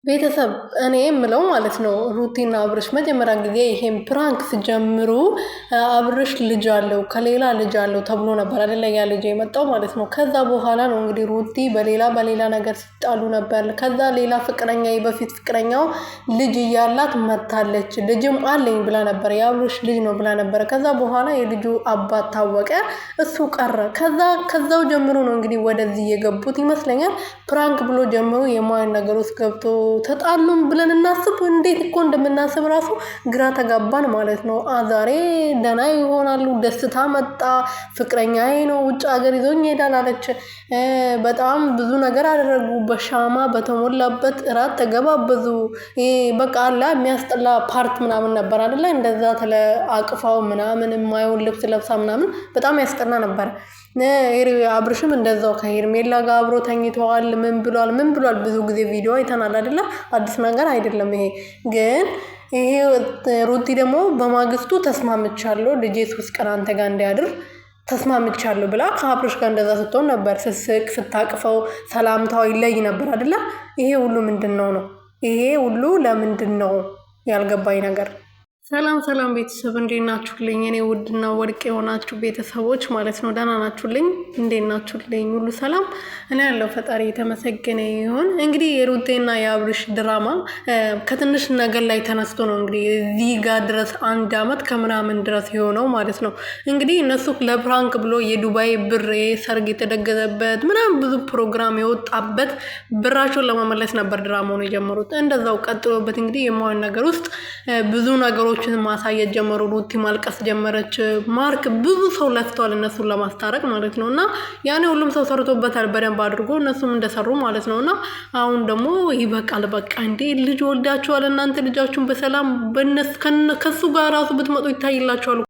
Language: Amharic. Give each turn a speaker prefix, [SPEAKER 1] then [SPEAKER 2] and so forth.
[SPEAKER 1] ቤተሰብ እኔ የምለው ማለት ነው ሩቲና አብርሽ መጀመሪያ ጊዜ ይሄን ፕራንክ ሲጀምሩ አብርሽ ልጅ አለው ከሌላ ልጅ አለው ተብሎ ነበር አይደለ? ያ ልጅ የመጣው ማለት ነው። ከዛ በኋላ ነው እንግዲህ ሩቲ በሌላ ነገር ሲጣሉ ነበር። ከዛ ሌላ ፍቅረኛ በፊት ፍቅረኛው ልጅ እያላት መታለች። ልጅም አለኝ ብላ ነበር፣ የአብርሽ ልጅ ነው ብላ ነበር። ከዛ በኋላ የልጁ አባት ታወቀ፣ እሱ ቀረ። ከዛው ጀምሮ ነው እንግዲህ ወደዚህ የገቡት ይመስለኛል። ፕራንክ ብሎ ጀምሮ የማይን ነገር ውስጥ ገብቶ ተጣሉም ብለን እናስብ። እንዴት እኮ እንደምናስብ ራሱ ግራ ተጋባን ማለት ነው። ዛሬ ደህና ይሆናሉ፣ ደስታ መጣ፣ ፍቅረኛዬ ነው ውጭ ሀገር ይዞኝ ይሄዳል አለች። በጣም ብዙ ነገር አደረጉ። በሻማ በተሞላበት እራት ተገባበዙ። በቃ አላ የሚያስጠላ ፓርት ምናምን ነበር አይደለ? እንደዛ አቅፋው ምናምን የማይሆን ልብስ ለብሳ ምናምን በጣም ያስጠላ ነበር። አብርሽም እንደዛው ከሄርሜላ ጋር አብሮ ተኝተዋል። ምን ብሏል ብዙ ጊዜ ቪዲዮ አይተናል አይደለ? አዲስ ነገር አይደለም ይሄ። ግን ይሄ ሩቲ ደግሞ በማግስቱ ተስማምቻለሁ ልጄ 3 ቀን አንተ ጋር እንዲያድር ተስማምቻለሁ ብላ ከአብርሽ ጋር እንደዛ ስትሆን ነበር። ስስቅ ስታቅፈው ሰላምታው ይለይ ነበር አይደለ? ይሄ ሁሉ ምንድነው ነው? ይሄ ሁሉ ለምንድነው ያልገባኝ ነገር? ሰላም ቤተሰብ እንዴት ናችሁልኝ? እኔ ውድና ወርቅ የሆናችሁ ቤተሰቦች ማለት ነው ደህና ናችሁልኝ? እንዴት ናችሁልኝ? ሁሉ ሰላም? እኔ ያለው ፈጣሪ የተመሰገነ ይሁን። እንግዲህ የሩቴና የአብርሽ ድራማ ከትንሽ ነገር ላይ ተነስቶ ነው እንግዲህ እዚህ ጋር ድረስ 1 ዓመት ከምናምን ድረስ የሆነው ማለት ነው። እንግዲህ እነሱ ለፕራንክ ብሎ የዱባይ ብር ሰርግ የተደገዘበት ምናምን ብዙ ፕሮግራም የወጣበት ብራቸውን ለመመለስ ነበር ድራማውን የጀመሩት። እንደዛው ቀጥሎበት እንግዲህ የማይሆን ነገር ውስጥ ብዙ ነገሮች ማሳየት ጀመሩ። ሩቲ ማልቀስ ጀመረች። ማርክ ብዙ ሰው ለፍቷል እነሱን ለማስታረቅ ማለት ነው። እና ያኔ ሁሉም ሰው ሰርቶበታል በደንብ አድርጎ እነሱም እንደሰሩ ማለት ነው። እና አሁን ደግሞ ይበቃል በቃ እንዴ ልጅ ወልዳችኋል እናንተ ልጃችሁን በሰላም ከሱ ጋር ራሱ ብትመጡ ይታይላችኋል።